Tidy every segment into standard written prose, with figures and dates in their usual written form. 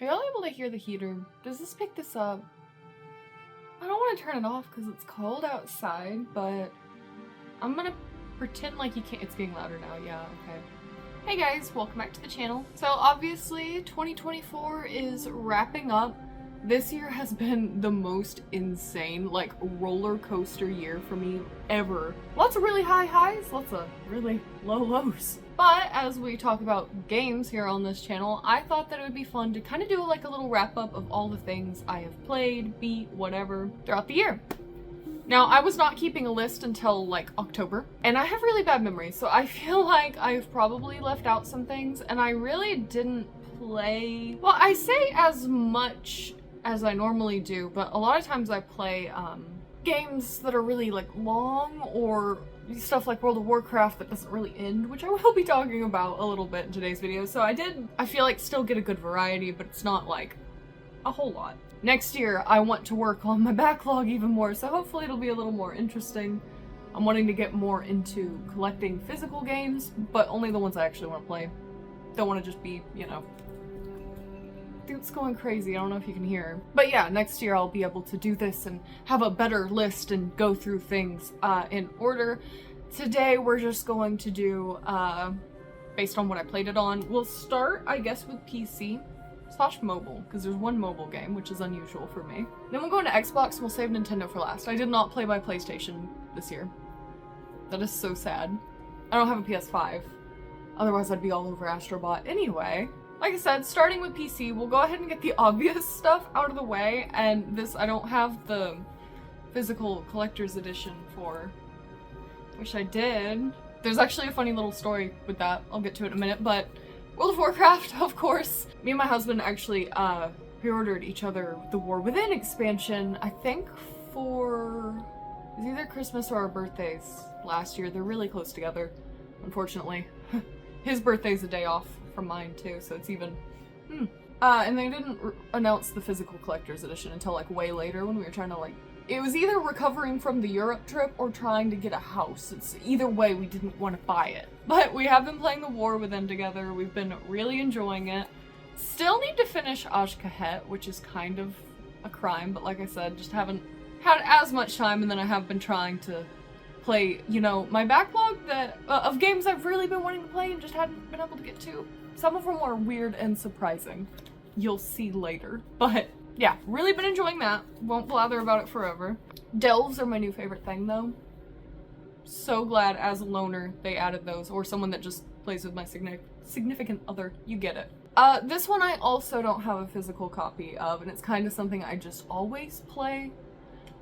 Are y'all able to hear the heater? Does this pick this up? I don't want to turn it off because it's cold outside, but I'm gonna pretend like you can't. It's getting louder now, yeah, okay. Hey guys, welcome back to the channel. So obviously 2024 is wrapping up. This year has been the most insane, like, roller coaster year for me ever. Lots of really high highs, lots of really low lows. But as we talk about games here on this channel, I thought that it would be fun to kind of do like a little wrap up of all the things I have played, beat, whatever, throughout the year. Now, I was not keeping a list until like October, and I have really bad memory, so I feel like I've probably left out some things, and I really didn't play, well, I say as much as I normally do, but a lot of times I play games that are really like long, or stuff like World of Warcraft that doesn't really end, which I will be talking about a little bit in today's video. So I feel like still get a good variety, but it's not like a whole lot. Next year I want to work on my backlog even more, so hopefully it'll be a little more interesting. I'm wanting to get more into collecting physical games, but only the ones I actually want to play. Don't want to just be, you know, it's going crazy. I don't know if you can hear. But yeah, next year I'll be able to do this and have a better list and go through things in order. Today we're just going to do, based on what I played it on, we'll start, I guess, with PC / mobile, because there's one mobile game, which is unusual for me. Then we'll go into Xbox and we'll save Nintendo for last. I did not play my PlayStation this year. That is so sad. I don't have a PS5. Otherwise I'd be all over Astrobot. Anyway, like I said, starting with PC, we'll go ahead and get the obvious stuff out of the way, and this, I don't have the physical collector's edition for. Wish I did. There's actually a funny little story with that. I'll get to it in a minute, but World of Warcraft, of course. Me and my husband actually pre-ordered each other the War Within expansion, I think for, it was either Christmas or our birthdays last year. They're really close together, unfortunately. His birthday's a day off from mine too, so it's even and they didn't announce the physical collector's edition until like way later, when we were trying to like, it was either recovering from the Europe trip or trying to get a house. It's either way, we didn't want to buy it. But we have been playing the War Within together. We've been really enjoying it. Still need to finish Kahet, which is kind of a crime, but like I said, just haven't had as much time, and then I have been trying to play, you know, my backlog that of games I've really been wanting to play and just hadn't been able to get to. Some of them are weird and surprising. You'll see later. But yeah, really been enjoying that. Won't blather about it forever. Delves are my new favorite thing though. So glad as a loner they added those, or someone that just plays with my significant other. You get it. This one I also don't have a physical copy of, and it's kind of something I just always play.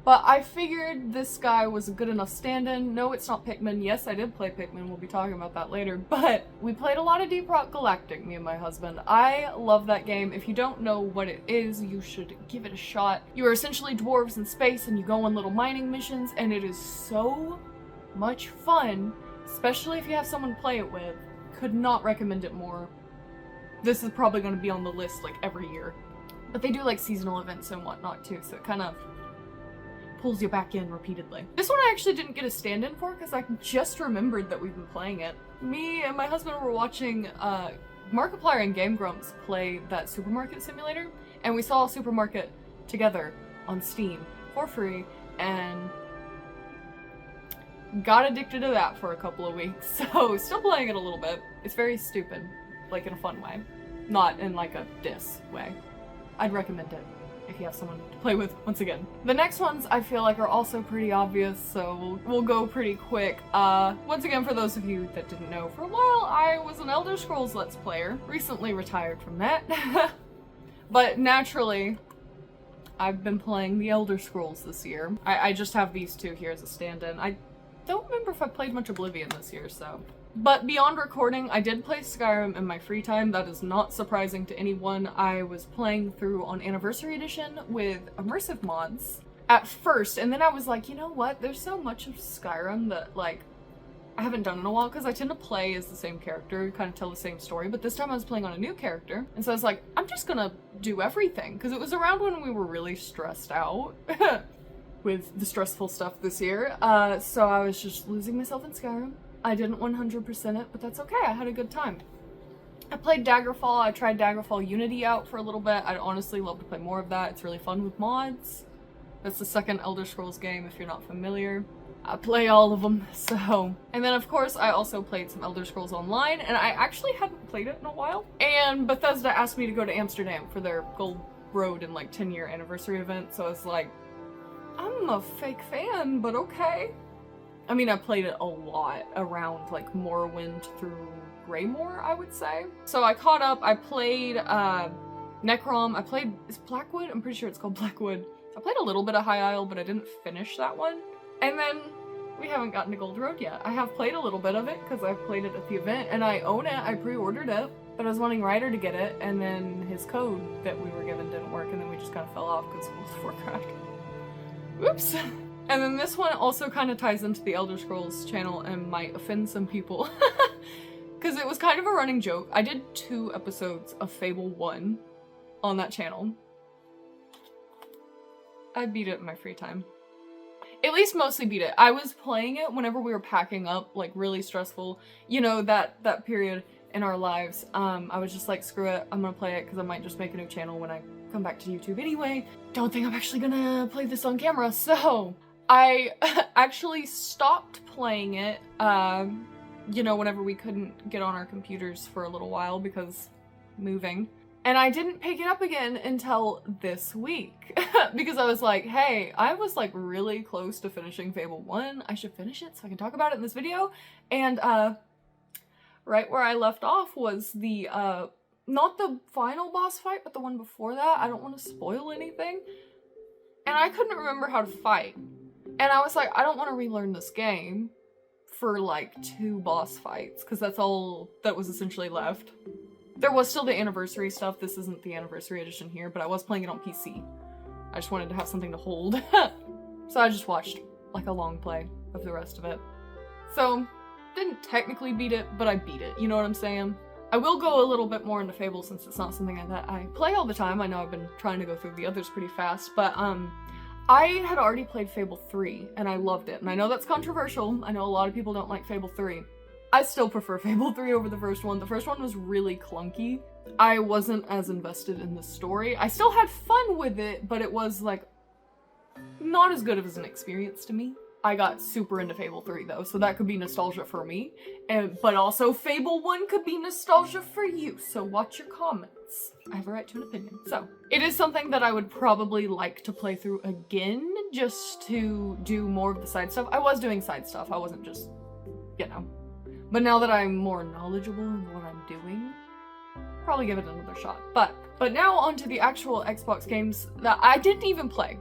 But I figured this guy was a good enough stand-in. No, it's not Pikmin. Yes, I did play Pikmin. We'll be talking about that later. But we played a lot of Deep Rock Galactic, me and my husband. I love that game. If you don't know what it is, you should give it a shot. You are essentially dwarves in space, and you go on little mining missions, and it is so much fun, especially if you have someone to play it with. Could not recommend it more. This is probably going to be on the list like every year. But they do like seasonal events and whatnot too, so it kind of pulls you back in repeatedly. This one I actually didn't get a stand-in for because I just remembered that we've been playing it. Me and my husband were watching Markiplier and Game Grumps play that supermarket simulator, and we saw a supermarket together on Steam for free and got addicted to that for a couple of weeks. So still playing it a little bit. It's very stupid, like in a fun way, not in like a diss way. I'd recommend it if you have someone to play with, once again. The next ones I feel like are also pretty obvious, so we'll go pretty quick. Once again, for those of you that didn't know, for a while I was an Elder Scrolls Let's Player, recently retired from that. But naturally, I've been playing the Elder Scrolls this year. I just have these two here as a stand-in. I don't remember if I played much Oblivion this year, so. But beyond recording, I did play Skyrim in my free time. That is not surprising to anyone. I was playing through on Anniversary Edition with immersive mods at first, and then I was like, you know what? There's so much of Skyrim that, like, I haven't done in a while, because I tend to play as the same character, kind of tell the same story, but this time I was playing on a new character, and so I was like, I'm just gonna do everything, because it was around when we were really stressed out with the stressful stuff this year, so I was just losing myself in Skyrim. I didn't 100% it, but that's okay, I had a good time. I played Daggerfall. I tried Daggerfall Unity out for a little bit. I'd honestly love to play more of that. It's really fun with mods. That's the second Elder Scrolls game if you're not familiar. I play all of them, so. And then of course I also played some Elder Scrolls Online, and I actually hadn't played it in a while. And Bethesda asked me to go to Amsterdam for their Gold Road and like 10-year anniversary event, so I was like, I'm a fake fan, but okay. I mean, I played it a lot around like Morrowind through Greymoor, I would say. So I caught up, I played Necrom, I played, is Blackwood? I'm pretty sure it's called Blackwood. I played a little bit of High Isle, but I didn't finish that one. And then we haven't gotten to Gold Road yet. I have played a little bit of it because I played it at the event, and I own it. I pre-ordered it, but I was wanting Ryder to get it, and then his code that we were given didn't work, and then we just kind of fell off because World of Warcraft. Whoops. And then this one also kind of ties into the Elder Scrolls channel and might offend some people. Because it was kind of a running joke. I did 2 episodes of Fable 1 on that channel. I beat it in my free time. At least mostly beat it. I was playing it whenever we were packing up, like really stressful. You know, that period in our lives. I was just like, screw it, I'm gonna play it because I might just make a new channel when I come back to YouTube anyway. Don't think I'm actually gonna play this on camera, so I actually stopped playing it, you know, whenever we couldn't get on our computers for a little while because moving. And I didn't pick it up again until this week because I was like, hey, I was like really close to finishing Fable 1. I should finish it so I can talk about it in this video. And right where I left off was the, not the final boss fight, but the one before that. I don't want to spoil anything. And I couldn't remember how to fight. And I was like, I don't want to relearn this game for like 2 boss fights because that's all that was essentially left. There was still the anniversary stuff. This isn't the anniversary edition here, but I was playing it on PC. I just wanted to have something to hold. So I just watched like a long play of the rest of it. So, didn't technically beat it, but I beat it. You know what I'm saying? I will go a little bit more into Fable since it's not something that I play all the time. I know I've been trying to go through the others pretty fast, but I had already played Fable 3 and I loved it. And I know that's controversial. I know a lot of people don't like Fable 3. I still prefer Fable 3 over the first one. The first one was really clunky. I wasn't as invested in the story. I still had fun with it, but it was like not as good of an experience to me. I got super into Fable 3 though, so that could be nostalgia for me. But also Fable 1 could be nostalgia for you, so watch your comments. I have a right to an opinion. So, it is something that I would probably like to play through again, just to do more of the side stuff. I was doing side stuff, I wasn't just, you know. But now that I'm more knowledgeable in what I'm doing, probably give it another shot. But now onto the actual Xbox games that I didn't even play.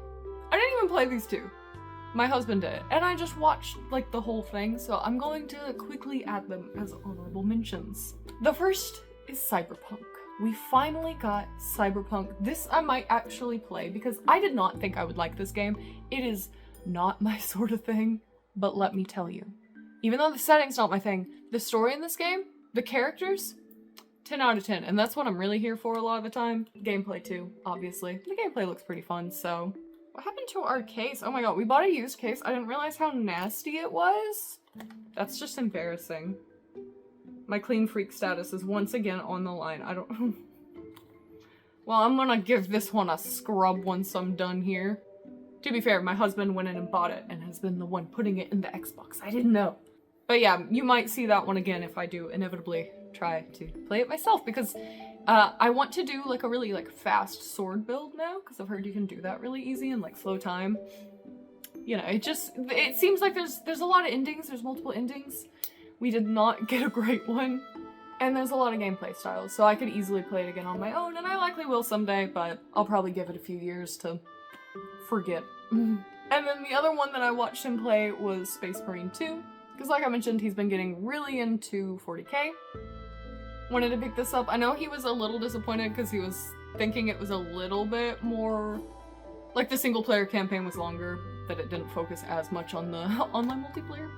I didn't even play these 2. My husband did, and I just watched like the whole thing, so I'm going to quickly add them as honorable mentions. The first is Cyberpunk. We finally got Cyberpunk. This I might actually play because I did not think I would like this game. It is not my sort of thing, but let me tell you. Even though the setting's not my thing, the story in this game, the characters, 10 out of 10. And that's what I'm really here for a lot of the time. Gameplay too, obviously. The gameplay looks pretty fun, so. What happened to our case? Oh my god, we bought a used case. I didn't realize how nasty it was. That's just embarrassing. My clean freak status is once again on the line. I don't... Well, I'm gonna give this one a scrub once I'm done here. To be fair, my husband went in and bought it and has been the one putting it in the Xbox. I didn't know. But yeah, you might see that one again if I do inevitably try to play it myself because I want to do like a really like fast sword build now because I've heard you can do that really easy in like slow time. You know, it seems like there's a lot of endings, there's multiple endings. We did not get a great one. And there's a lot of gameplay styles, so I could easily play it again on my own, and I likely will someday, but I'll probably give it a few years to forget. And then the other one that I watched him play was Space Marine 2, because like I mentioned, he's been getting really into 40k. Wanted to pick this up. I know he was a little disappointed because he was thinking it was a little bit more, like the single player campaign was longer, that it didn't focus as much on the online multiplayer.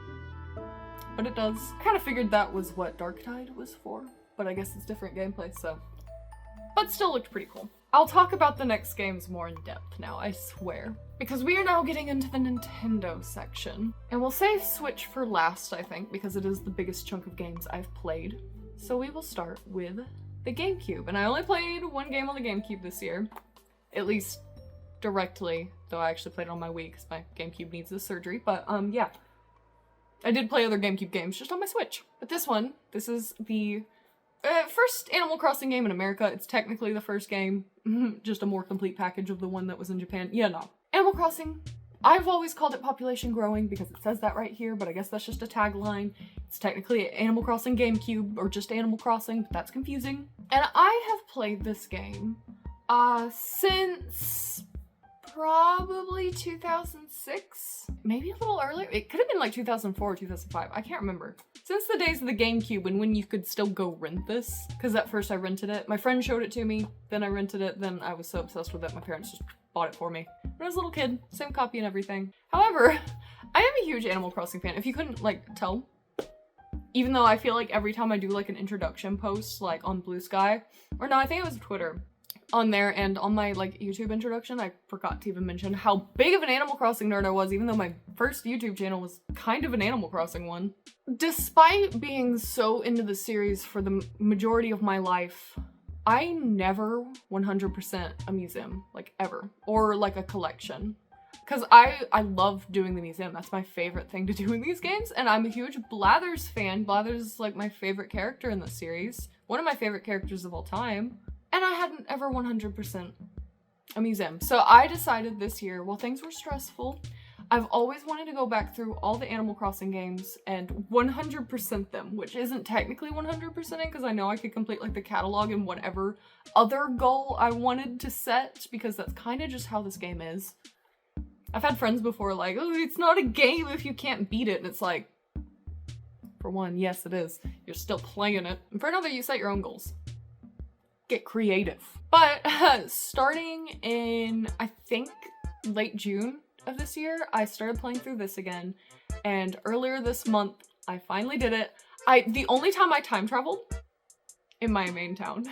But it does. I kind of figured that was what Darktide was for, but I guess it's different gameplay, so. But still looked pretty cool. I'll talk about the next games more in depth now, I swear. Because we are now getting into the Nintendo section. And we'll save Switch for last, I think, because it is the biggest chunk of games I've played. So we will start with the GameCube. And I only played one game on the GameCube this year. At least directly, though I actually played it on my Wii because my GameCube needs this surgery. But yeah, I did play other GameCube games just on my Switch. But this one, this is the first Animal Crossing game in America. It's technically the first game, just a more complete package of the one that was in Japan. Yeah, no. Animal Crossing, I've always called it population growing because it says that right here, but I guess that's just a tagline. It's technically Animal Crossing GameCube or just Animal Crossing, but that's confusing. And I have played this game since probably 2006, maybe a little earlier. It could have been like 2004 or 2005. I can't remember. Since the days of the GameCube and when you could still go rent this, because at first I rented it. My friend showed it to me, then I rented it, then I was so obsessed with it, my parents just bought it for me. When I was a little kid, same copy and everything. However, I am a huge Animal Crossing fan. If you couldn't like tell, even though I feel like every time I do like an introduction post like on bluesky, or no, I think it was Twitter, on there and on my like YouTube introduction, I forgot to even mention how big of an Animal Crossing nerd I was, even though my first YouTube channel was kind of an Animal Crossing one. Despite being so into the series for the majority of my life, I never 100% a museum, like ever, or like a collection. Because I love doing the museum. That's my favorite thing to do in these games, and I'm a huge Blathers fan. Blathers is like my favorite character in the series. One of my favorite characters of all time. And I hadn't ever 100% a museum. So I decided this year, while things were stressful, I've always wanted to go back through all the Animal Crossing games and 100% them, which isn't technically 100% because I know I could complete like the catalog and whatever other goal I wanted to set, because that's kind of just how this game is. I've had friends before like, oh, it's not a game if you can't beat it. And it's like, for one, yes, it is. You're still playing it. And for another, you set your own goals. Get creative. But starting in, I think, late June of this year, I started playing through this again. And earlier this month, I finally did it. The only time I time traveled in my main town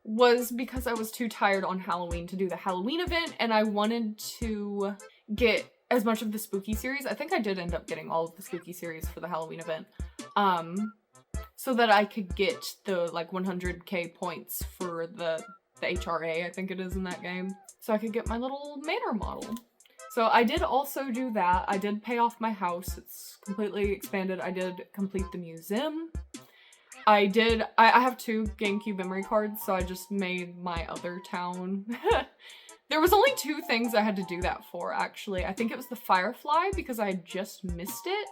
was because I was too tired on Halloween to do the Halloween event, and I wanted to get as much of the spooky series. I think I did end up getting all of the spooky series for the Halloween event. So that I could get the like 100k points for the HRA, I think it is in that game. So I could get my little manor model. So I did also do that. I did pay off my house. It's completely expanded. I did complete the museum. I have 2 GameCube memory cards, so I just made my other town. There was only 2 things I had to do that for, actually. I think it was the firefly because I had just missed it.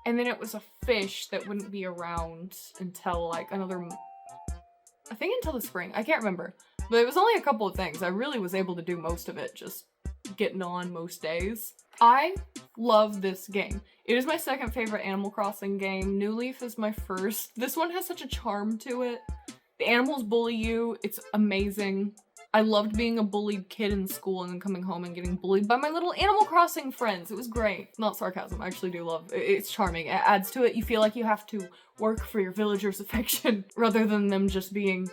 And then it was a fish that wouldn't be around until like another, I think until the spring. I can't remember. But it was only a couple of things. I really was able to do most of it, just getting on most days. I love this game. It is my second favorite Animal Crossing game. New Leaf is my first. This one has such a charm to it. The animals bully you. It's amazing. I loved being a bullied kid in school and then coming home and getting bullied by my little Animal Crossing friends. It was great. Not sarcasm, I actually do love it. It's charming. It adds to it. You feel like you have to work for your villagers' affection rather than them just being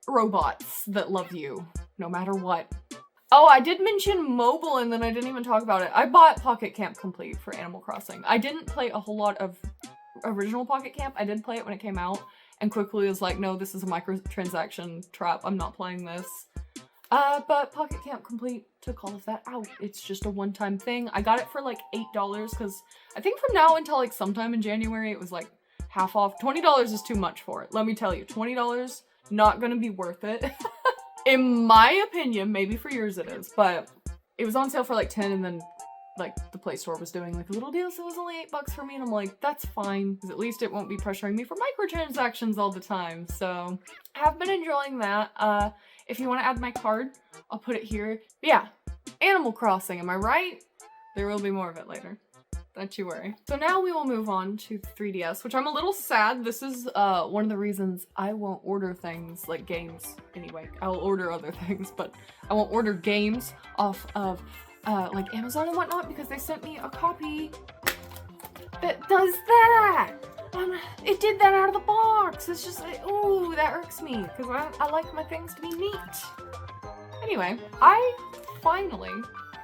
robots that love you no matter what. Oh, I did mention mobile and then I didn't even talk about it. I bought Pocket Camp Complete for Animal Crossing. I didn't play a whole lot of original Pocket Camp. I did play it when it came out. And quickly was like, no, this is a microtransaction trap. I'm not playing this. But Pocket Camp Complete took all of that out. It's just a one-time thing. I got it for like $8 because I think from now until like sometime in January, it was like half off. $20 is too much for it. Let me tell you, $20, not gonna be worth it. In my opinion, maybe for yours it is, but it was on sale for like 10 and then like the Play Store was doing like a little deal, so it was only $8 for me, and I'm like, that's fine, because at least it won't be pressuring me for microtransactions all the time. So I have been enjoying that. If you want to add my card, I'll put it here. But yeah, Animal Crossing, am I right? There will be more of it later. Don't you worry. So now we will move on to the 3DS, which I'm a little sad. This is one of the reasons I won't order things like games anyway. I'll order other things, but I won't order games off of like Amazon and whatnot, because they sent me a copy that does that. It did that out of the box. It's just like, ooh, that irks me, because I like my things to be neat. Anyway, I finally,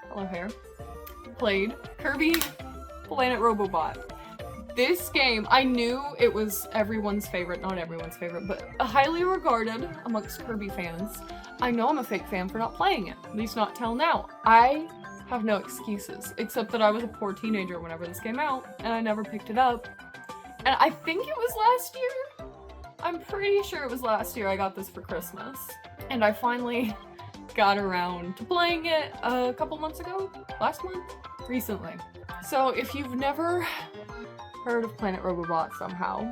hello hair, played Kirby Planet Robobot. This game, I knew it was everyone's favorite, not everyone's favorite, but highly regarded amongst Kirby fans. I know I'm a fake fan for not playing it, at least not till now. I have no excuses, except that I was a poor teenager whenever this came out, and I never picked it up. And I think it was last year? I'm pretty sure it was last year I got this for Christmas. And I finally got around to playing it a couple months ago? Last month? Recently. So if you've never heard of Planet Robobot somehow,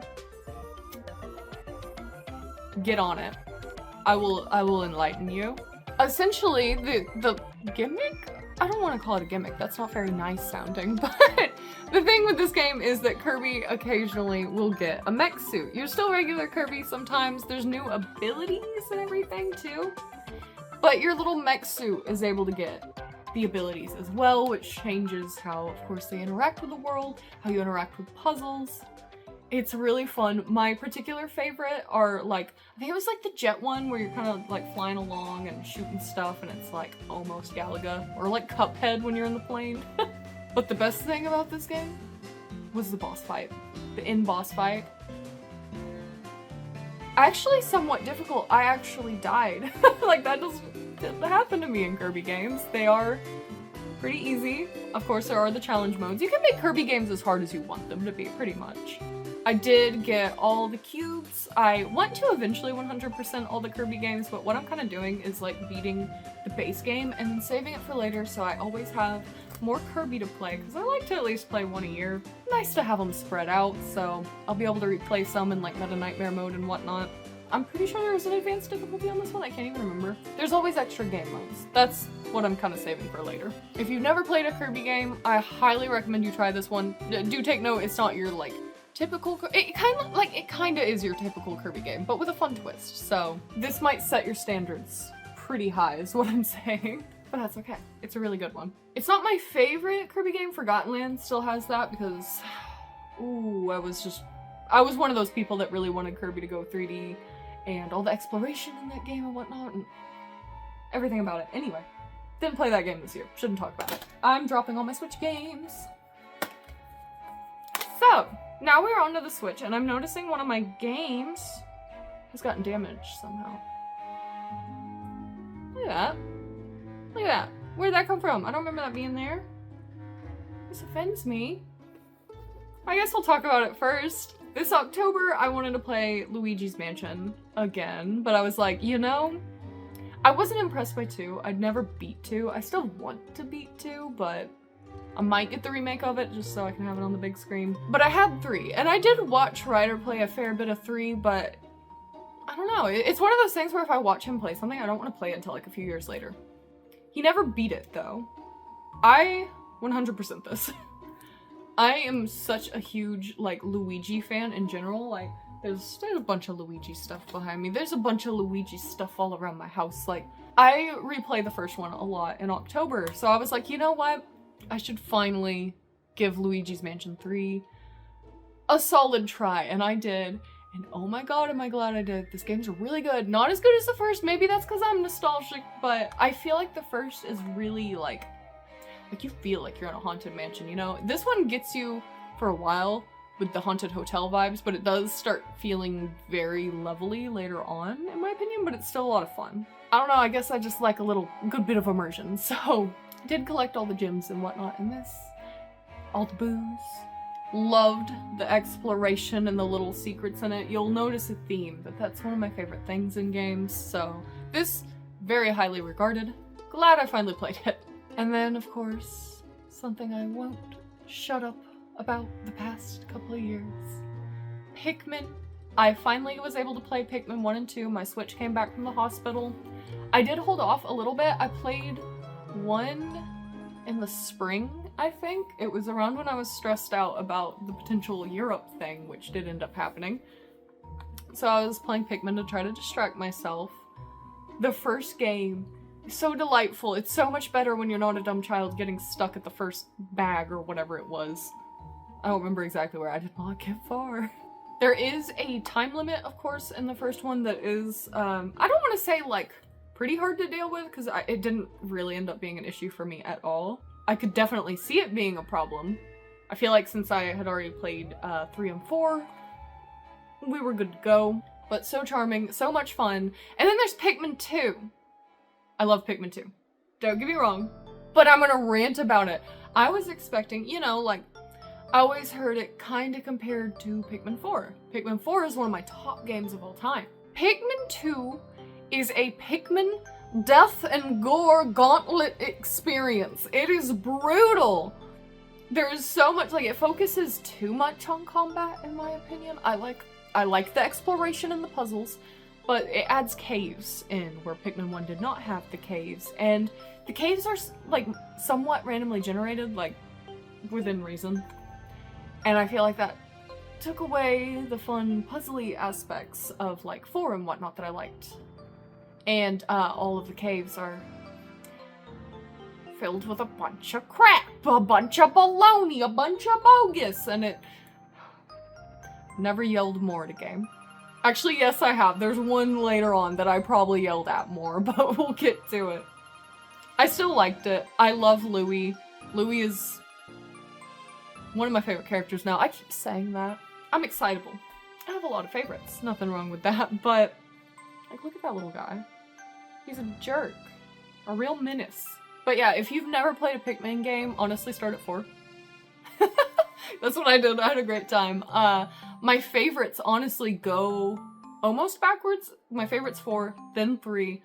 get on it. I will enlighten you. Essentially, the gimmick? I don't want to call it a gimmick, that's not very nice sounding, but the thing with this game is that Kirby occasionally will get a mech suit. You're still regular Kirby sometimes, there's new abilities and everything too, but your little mech suit is able to get the abilities as well, which changes how, of course, they interact with the world, how you interact with puzzles. It's really fun. My particular favorite are like, I think it was like the jet one where you're kind of like flying along and shooting stuff and it's like almost Galaga, or like Cuphead when you're in the plane. But the best thing about this game was the boss fight. The in-boss fight. Actually somewhat difficult. I actually died. Like that doesn't happen to me in Kirby games. They are pretty easy. Of course there are the challenge modes. You can make Kirby games as hard as you want them to be, pretty much. I did get all the cubes. I want to eventually 100% all the Kirby games, but what I'm kind of doing is like beating the base game and then saving it for later so I always have more Kirby to play, because I like to at least play one a year. Nice to have them spread out, so I'll be able to replay some in like Meta Nightmare mode and whatnot. I'm pretty sure there was an advanced difficulty on this one, I can't even remember. There's always extra game modes. That's what I'm kind of saving for later. If you've never played a Kirby game, I highly recommend you try this one. Do take note, it's not your like typical, it kind of is your typical Kirby game, but with a fun twist. So this might set your standards pretty high is what I'm saying, but that's okay. It's a really good one. It's not my favorite Kirby game. Forgotten Land still has that because, ooh, I was one of those people that really wanted Kirby to go 3D and all the exploration in that game and whatnot and everything about it. Anyway, didn't play that game this year. Shouldn't talk about it. I'm dropping all my Switch games. So, now we're onto the Switch, and I'm noticing one of my games has gotten damaged somehow. Look at that. Look at that. Where'd that come from? I don't remember that being there. This offends me. I guess we'll talk about it first. This October, I wanted to play Luigi's Mansion again, but I was like, you know, I wasn't impressed by 2. I'd never beat 2. I still want to beat 2, but I might get the remake of it just so I can have it on the big screen. But I had 3, and I did watch Ryder play a fair bit of 3, but I don't know. It's one of those things where if I watch him play something, I don't want to play it until like a few years later. He never beat it though. I 100% this. I am such a huge like Luigi fan in general. Like there's a bunch of Luigi stuff behind me. There's a bunch of Luigi stuff all around my house. Like I replay the first one a lot in October. So I was like, you know what? I should finally give Luigi's Mansion 3 a solid try, and I did. And oh my god, am I glad I did. This game's really good. Not as good as the first, maybe that's because I'm nostalgic, but I feel like the first is really like you feel like you're in a haunted mansion, you know? This one gets you for a while with the haunted hotel vibes, but it does start feeling very levelly later on, in my opinion, but it's still a lot of fun. I don't know, I guess I just like a good bit of immersion, so did collect all the gems and whatnot in this. All the booze. Loved the exploration and the little secrets in it. You'll notice a theme, but that's one of my favorite things in games, so this, very highly regarded. Glad I finally played it. And then, of course, something I won't shut up about the past couple of years. Pikmin. I finally was able to play Pikmin 1 and 2. My Switch came back from the hospital. I did hold off a little bit. I played 1 in the spring, I think. It was around when I was stressed out about the potential Europe thing, which did end up happening. So I was playing Pikmin to try to distract myself. The first game is so delightful. It's so much better when you're not a dumb child getting stuck at the first bag or whatever it was. I don't remember exactly where. I did not get far. There is a time limit, of course, in the first one that is, I don't want to say, like, pretty hard to deal with, because it didn't really end up being an issue for me at all. I could definitely see it being a problem. I feel like since I had already played 3 and 4, we were good to go. But so charming, so much fun. And then there's Pikmin 2. I love Pikmin 2. Don't get me wrong, but I'm gonna rant about it. I was expecting, you know, like, I always heard it kind of compared to Pikmin 4. Pikmin 4 is one of my top games of all time. Pikmin 2 is a Pikmin death and gore gauntlet experience. It is brutal. There is so much, like, it focuses too much on combat, in my opinion. I like the exploration and the puzzles, but it adds caves in where Pikmin 1 did not have the caves. And the caves are, like, somewhat randomly generated, like, within reason. And I feel like that took away the fun puzzly aspects of, like, 4 and whatnot that I liked. And all of the caves are filled with a bunch of crap, a bunch of baloney, a bunch of bogus, and it never yelled more at a game. Actually, yes, I have. There's one later on that I probably yelled at more, but we'll get to it. I still liked it. I love Louie. Louie is one of my favorite characters now. I keep saying that. I'm excitable. I have a lot of favorites. Nothing wrong with that, but like, look at that little guy. He's a jerk. A real menace. But yeah, if you've never played a Pikmin game, honestly start at 4. That's what I did. I had a great time. My favorites honestly go almost backwards. My favorites 4, then 3.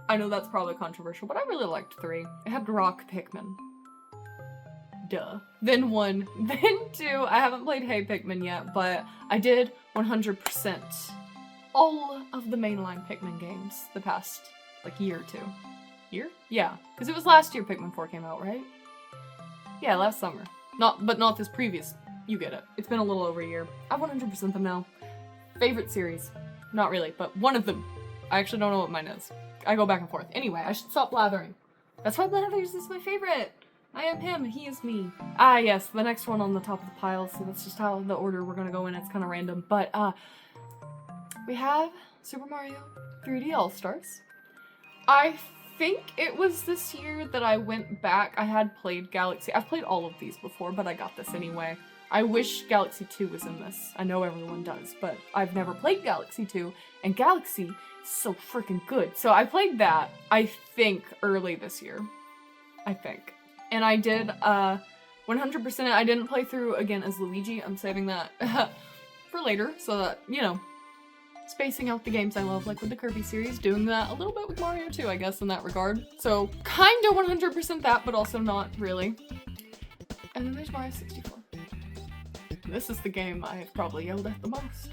I know that's probably controversial, but I really liked 3. It had rock Pikmin. Duh. Then 1, then 2. I haven't played Hey Pikmin yet, but I did 100% all of the mainline Pikmin games the past, like, year or 2. Year? Yeah, because it was last year Pikmin 4 came out, right? Yeah, last summer. But not this previous. You get it. It's been a little over a year. I 100% them now. Favorite series? Not really, but one of them. I actually don't know what mine is. I go back and forth. Anyway, I should stop blathering. That's why Blathers is my favorite. I am him, he is me. Ah, yes, the next one on the top of the pile, so that's just how the order we're gonna go in. It's kind of random, but we have Super Mario 3D All-Stars. I think it was this year that I went back. I had played Galaxy. I've played all of these before, but I got this anyway. I wish Galaxy 2 was in this. I know everyone does, but I've never played Galaxy 2, and Galaxy is so freaking good. So I played that, I think, early this year. I think. And I did 100%. I didn't play through again as Luigi. I'm saving that for later, so that, you know, spacing out the games I love, like with the Kirby series, doing that a little bit with Mario too, I guess, in that regard. So kinda 100% that, but also not really. And then there's Mario 64. This is the game I have probably yelled at the most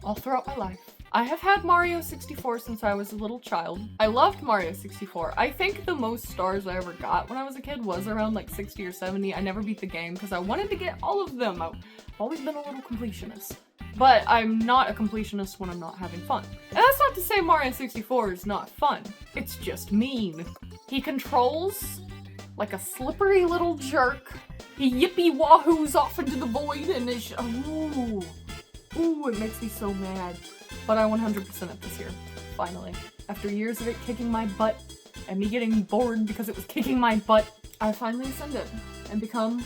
all throughout my life. I have had Mario 64 since I was a little child. I loved Mario 64. I think the most stars I ever got when I was a kid was around like 60 or 70. I never beat the game because I wanted to get all of them. I've always been a little completionist. But I'm not a completionist when I'm not having fun. And that's not to say Mario 64 is not fun. It's just mean. He controls like a slippery little jerk. He yippee wahoos off into the void and is ooh, it makes me so mad. But I 100% it this year, finally. After years of it kicking my butt, and me getting bored because it was kicking my butt, I finally ascended and become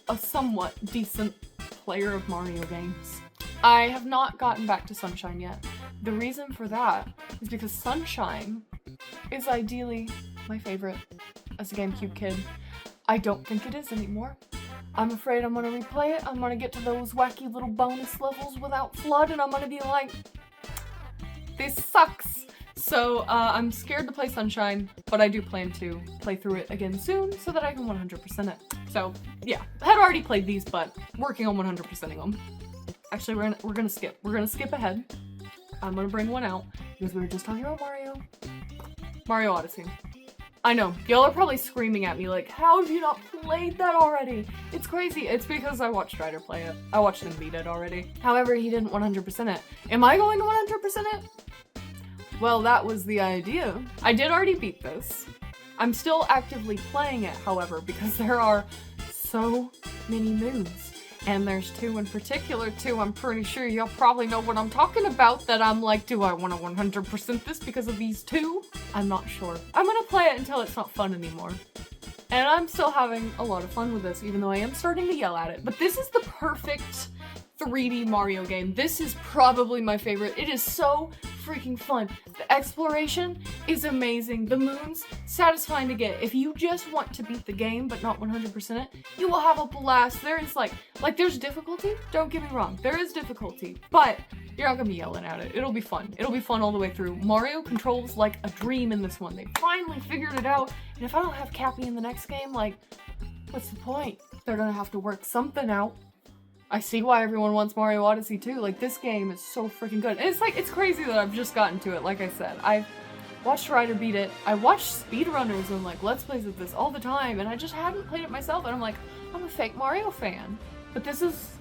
a somewhat decent player of Mario games. I have not gotten back to Sunshine yet. The reason for that is because Sunshine is ideally my favorite as a GameCube kid. I don't think it is anymore. I'm afraid I'm gonna replay it. I'm gonna get to those wacky little bonus levels without FLUDD, and I'm gonna be like, this sucks. So I'm scared to play Sunshine, but I do plan to play through it again soon so that I can 100% it. So yeah, I had already played these, but working on 100%ing them. Actually, we're gonna skip. We're gonna skip ahead. I'm gonna bring one out because we were just talking about Mario Odyssey. I know, y'all are probably screaming at me like, how have you not played that already? It's crazy. It's because I watched Ryder play it. I watched him beat it already. However, he didn't 100% it. Am I going to 100% it? Well, that was the idea. I did already beat this. I'm still actively playing it, however, because there are so many moves. And there's 2 in particular, too. I'm pretty sure you'll probably know what I'm talking about, that I'm like, do I want to 100% this because of these 2? I'm not sure. I'm gonna play it until it's not fun anymore. And I'm still having a lot of fun with this, even though I am starting to yell at it. But this is the perfect 3D Mario game. This is probably my favorite. It is so freaking fun. The exploration is amazing. The moons, satisfying to get. If you just want to beat the game, but not 100% it, you will have a blast. There is like there's difficulty. Don't get me wrong. There is difficulty, but you're not gonna be yelling at it. It'll be fun. It'll be fun all the way through. Mario controls like a dream in this one. They finally figured it out. And if I don't have Cappy in the next game, like, what's the point? They're gonna have to work something out. I see why everyone wants Mario Odyssey too. Like, this game is so freaking good. And it's crazy that I've just gotten to it, like I said. I've watched Ryder beat it. I watched speedrunners and like Let's Plays of this all the time, and I just hadn't played it myself, and I'm like, I'm a fake Mario fan. But this is,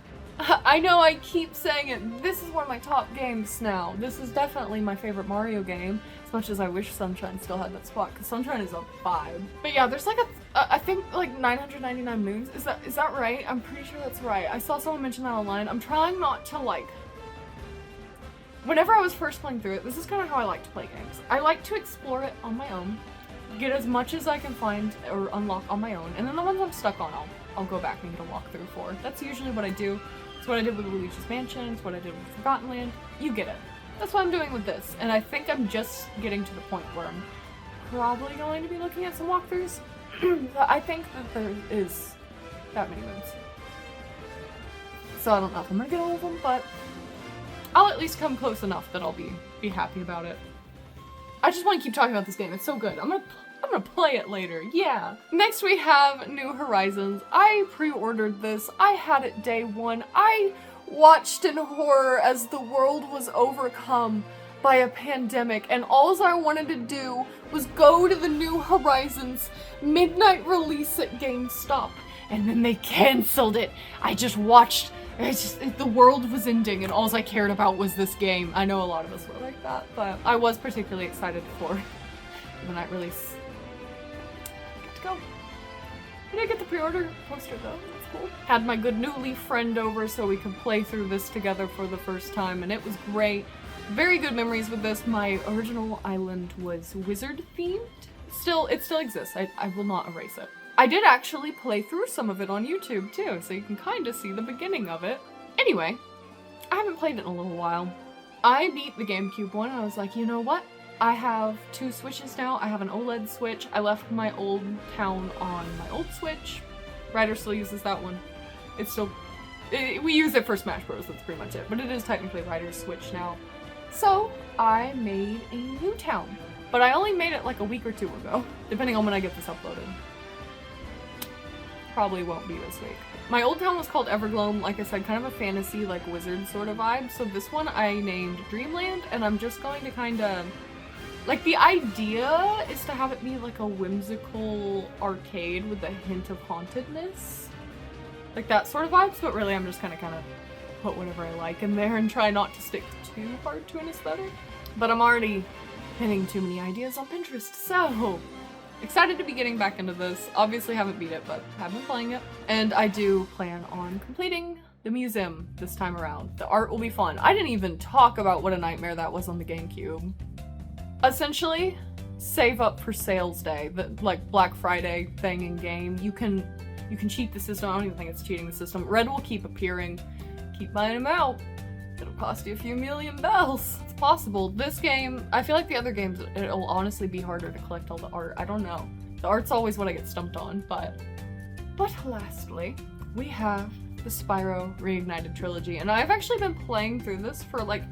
I know I keep saying it, this is one of my top games now. This is definitely my favorite Mario game, as much as I wish Sunshine still had that spot, because Sunshine is a vibe. But yeah, there's like I think like 999 moons. Is that right? I'm pretty sure that's right. I saw someone mention that online. I'm trying not to like... Whenever I was first playing through it, this is kind of how I like to play games. I like to explore it on my own, get as much as I can find or unlock on my own, and then the ones I'm stuck on, I'll go back and get a walkthrough for. That's usually what I do. It's what I did with Luigi's Mansion, it's what I did with Forgotten Land. You get it. That's what I'm doing with this, and I think I'm just getting to the point where I'm probably going to be looking at some walkthroughs. I think that there is that many moons. So I don't know if I'm gonna get all of them, but I'll at least come close enough that I'll be happy about it. I just want to keep talking about this game. It's so good. I'm gonna play it later. Yeah. Next we have New Horizons. I pre-ordered this. I had it day one. I watched in horror as the world was overcome by a pandemic, and all I wanted to do was go to the New Horizons midnight release at GameStop, and then they canceled it. I just watched, the world was ending, and all I cared about was this game. I know a lot of us were like that, but I was particularly excited for the night release. Good to go. I did get the pre-order poster though, that's cool. Had my good new Leaf friend over so we could play through this together for the first time, and it was great. Very good memories with this. My original island was wizard themed. It still exists. I will not erase it. I did actually play through some of it on YouTube too, so you can kind of see the beginning of it. Anyway, I haven't played it in a little while. I beat the GameCube one, and I was like, you know what? I have 2 Switches now. I have an OLED Switch. I left my old town on my old Switch. Ryder still uses that one. It's still... we use it for Smash Bros, that's pretty much it. But it is technically Ryder's Switch now. So, I made a new town. But I only made it like a week or 2 ago, depending on when I get this uploaded. Probably won't be this week. My old town was called Evergloam, like I said, kind of a fantasy, like wizard sort of vibe. So this one I named Dreamland, and I'm just going to kind of... Like, the idea is to have it be like a whimsical arcade with a hint of hauntedness. Like that sort of vibes, but really I'm just kind of put whatever I like in there and try not to stick too hard to an aesthetic. But I'm already pinning too many ideas on Pinterest, so excited to be getting back into this. Obviously haven't beat it, but have been playing it. And I do plan on completing the museum this time around. The art will be fun. I didn't even talk about what a nightmare that was on the GameCube. Essentially, save up for sales day, the like Black Friday thing in game. You can cheat the system. I don't even think it's cheating the system. Red will keep appearing. Keep buying them out. It'll cost you a few million bells. It's possible. This game, I feel like the other games, it'll honestly be harder to collect all the art. I don't know. The art's always what I get stumped on, but lastly, we have the Spyro Reignited trilogy, and I've actually been playing through this for like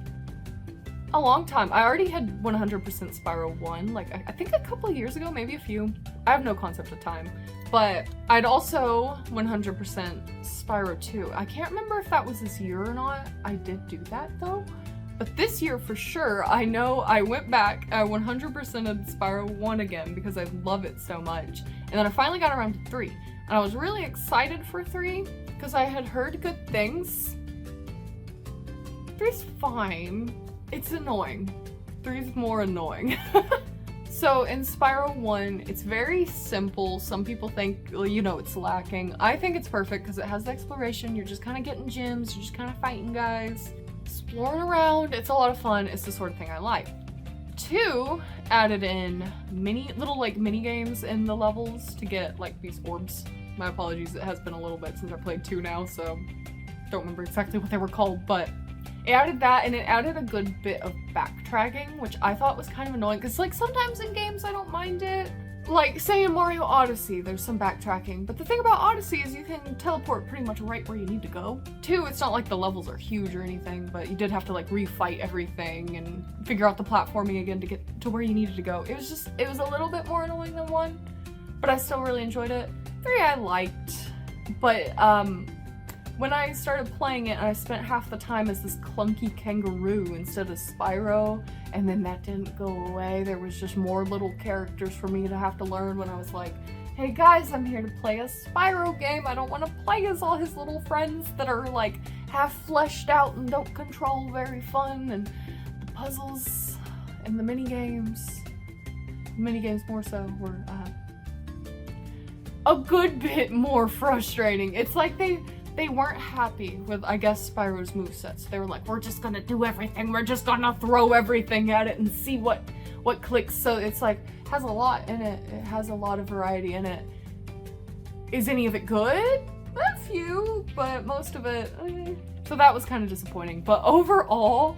a long time. I already had 100% Spyro 1, like I think a couple of years ago, maybe a few. I have no concept of time. But I'd also 100% Spyro 2. I can't remember if that was this year or not. I did do that though. But this year for sure, I know I went back, I 100%ed Spyro 1 again because I love it so much. And then I finally got around to 3. And I was really excited for 3 because I had heard good things. 3's fine. It's annoying. 3's more annoying. So in Spyro 1, it's very simple. Some people think, well, you know, it's lacking. I think it's perfect because it has the exploration. You're just kind of getting gems. You're just kind of fighting guys, exploring around. It's a lot of fun. It's the sort of thing I like. 2 added in little mini games in the levels to get like these orbs. My apologies, it has been a little bit since I played 2 now, so don't remember exactly what they were called, but it added that, and it added a good bit of backtracking, which I thought was kind of annoying, because like sometimes in games I don't mind it. Like, say in Mario Odyssey, there's some backtracking, but the thing about Odyssey is you can teleport pretty much right where you need to go. 2, it's not like the levels are huge or anything, but you did have to like refight everything and figure out the platforming again to get to where you needed to go. It was a little bit more annoying than 1, but I still really enjoyed it. 3 I liked, but when I started playing it, I spent half the time as this clunky kangaroo instead of Spyro, and then that didn't go away. There was just more little characters for me to have to learn when I was like, hey guys, I'm here to play a Spyro game. I don't want to play as all his little friends that are like half fleshed out and don't control very fun, and the puzzles and the minigames more so were a good bit more frustrating. It's like they weren't happy with, I guess, Spyro's movesets. They were like, we're just gonna do everything. We're just gonna throw everything at it and see what clicks. So it's like, has a lot in it. It has a lot of variety in it. Is any of it good? A few, but most of it, So that was kind of disappointing. But overall,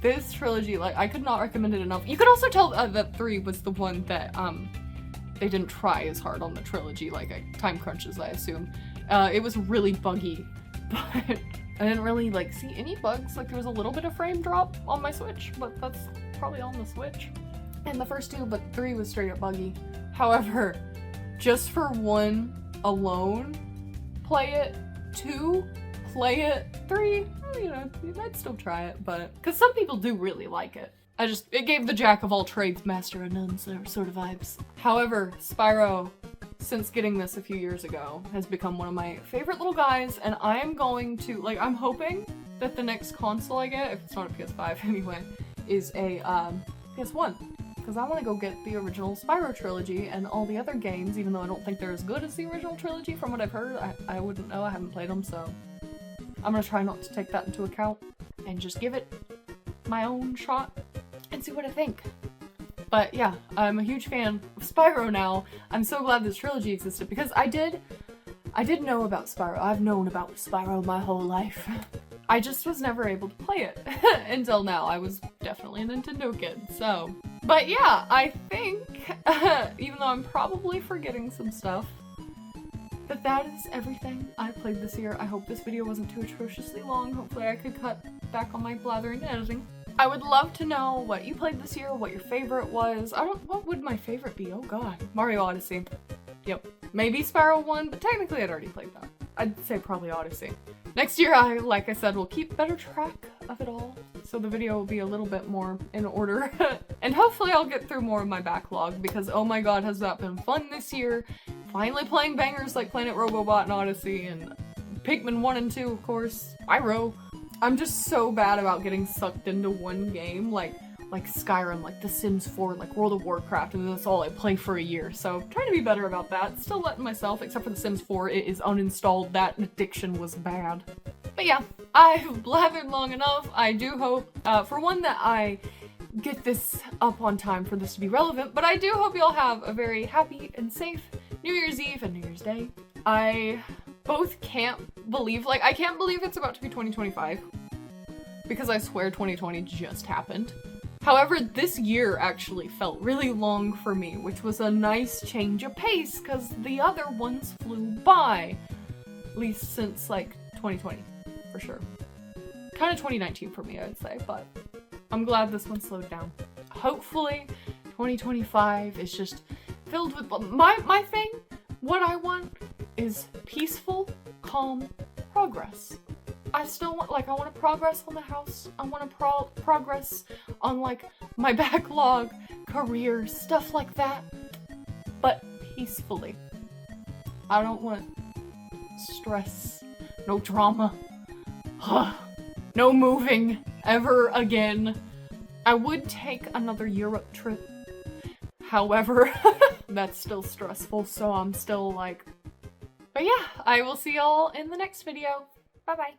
this trilogy, like, I could not recommend it enough. You could also tell that 3 was the one that, they didn't try as hard on the trilogy, like time crunches, I assume. It was really buggy, but I didn't really like see any bugs. Like there was a little bit of frame drop on my Switch, but that's probably on the Switch. And the first 2, but 3 was straight up buggy. However, just for 1 alone, play it. 2, play it. 3, you know, you might still try it, but because some people do really like it. It gave the jack of all trades, master of none sort of vibes. However, Spyro, since getting this a few years ago, has become one of my favorite little guys, and I am going to, like, I'm hoping that the next console I get, if it's not a PS5 anyway, is a PS1. Because I want to go get the original Spyro trilogy and all the other games, even though I don't think they're as good as the original trilogy from what I've heard. I wouldn't know, I haven't played them, so I'm gonna try not to take that into account and just give it my own shot and see what I think. But yeah, I'm a huge fan of Spyro now. I'm so glad this trilogy existed because I did know about Spyro. I've known about Spyro my whole life. I just was never able to play it until now. I was definitely a Nintendo kid, so. But yeah, I think, even though I'm probably forgetting some stuff, that is everything I played this year. I hope this video wasn't too atrociously long. Hopefully I could cut back on my blathering and editing. I would love to know what you played this year, what your favorite was. What would my favorite be? Oh god. Mario Odyssey. Yep. Maybe Spyro 1, but technically I'd already played that. I'd say probably Odyssey. Next year, like I said, will keep better track of it all, so the video will be a little bit more in order. And hopefully I'll get through more of my backlog, because oh my god, has that been fun this year. Finally playing bangers like Planet Robobot and Odyssey, and Pikmin 1 and 2, of course. Spyro. I'm just so bad about getting sucked into one game, like Skyrim, like The Sims 4, like World of Warcraft, and that's all I play for a year. So trying to be better about that. Still letting myself, except for The Sims 4, it is uninstalled. That addiction was bad. But yeah, I've blathered long enough. I do hope, for one, that I get this up on time for this to be relevant, but I do hope you'll have a very happy and safe New Year's Eve and New Year's Day. I both can't believe it's about to be 2025, because I swear 2020 just happened. However, this year actually felt really long for me, which was a nice change of pace, because the other ones flew by. At least since, like, 2020, for sure. Kind of 2019 for me, I would say, but I'm glad this one slowed down. Hopefully, 2025 is just filled with my thing. What I want is peaceful, calm progress. I still want, I want to progress on the house. I want to progress on, my backlog, career, stuff like that. But peacefully. I don't want stress, no drama, no moving ever again. I would take another Europe trip. However, that's still stressful, so I'm still but yeah, I will see y'all in the next video. Bye-bye.